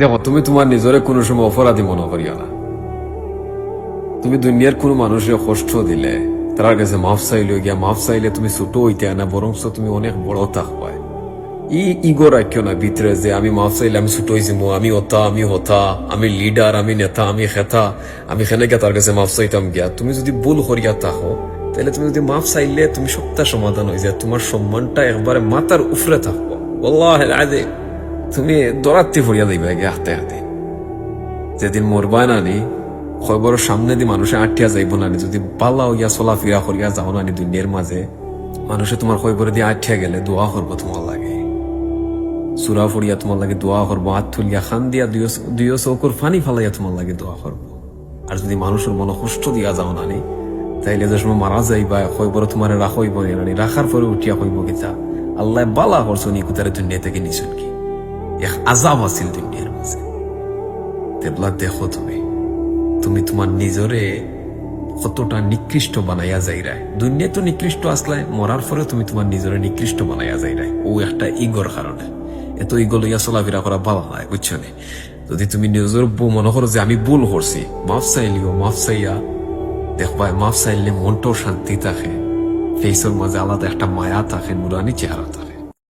দেখো, তুমি তোমার নিজরে কোনো সময় অপরাধী মনে করিও না। তুমি দুনিয়ার কোনো মানুষের কষ্ট দিলে তার কাছে মাফ চাইলে গিয়া মাফ চাইলে তুমি ছোট হইতে না, বরং তুমি অনেক বড় থাকবা। ইগো রাখিও না ভিতরে যে আমি মাফ চাইলে আমি ছোট হয়েছি, আমি হতা, আমি হতা, আমি লিডার, আমি নেতা, আমি খেতা, আমি খেলে গিয়া তার কাছে মাফ চাইতাম গিয়া। তুমি যদি ভুল করিয়া থাকো তাহলে তুমি যদি মাফ চাইলে তুমি সবটা সমাধান হয়ে যায়, তোমার সম্মানটা একবারে মাথার উফরে থাকবো। ওয়াল্লাহি আযীম, তুমি দরাত্তি ফরিয়া দিবে গিয়া হাতে হাতে। যেদিন মরবায় নানি খবরের সামনে দিয়ে মানুষে আটটিয়া যাইব নানি, যদি পাল্লা হইয়া চলাফেরা করিয়া যাও নানি দুনিয়ার মাঝে, মানুষে তোমার খবরে দিয়ে আটটিয়া গেলে দোয়া করবো তোমার লাগে, সুরা ফড়িয়া তোমার লাগে দোয়া করবো, হাত তুলিয়া খান দিয়া দুই চৌকুর ফানি ফালাইয়া তোমার লাগে দোয়া করবো। আর যদি মানুষের মনে কষ্ট দিয়া যাও নানি, তাইলে যে সময় মারা যাইবা খবরে তোমার রাখইব নানি, রাখার পরে উঠিয়া কইব কিতা আল্লাহ বালা করছো নি কুতারে দুনিয়া থেকে নিছুন কি, এক আজাব আছিল দুনিয়ার মাঝে। তেবলা দেখো তুমি তুমি তোমার নিজরে কতটা নিকৃষ্ট বানাইয়া যাইরায়। দুনিয়া তো নিকৃষ্ট আসলে, মরার পরে তুমি তোমার নিজরে নিকৃষ্ট বানাইয়া যাইরায়, ও একটা ইগোর কারণে। এত ইগো লইয়া চলাফেরা করা ভালো হয়, বুঝছো নি? যদি তুমি নিজের মনে করো যে আমি ভুল করছি, মাফ চাইলিও, মাফ চাইয়া দেখবা মাফ চাইলে মনটাও শান্তি থাকে, ফেসের মাঝে আলাদা একটা মায়া থাকে, নুরানি চেহারা থাকে।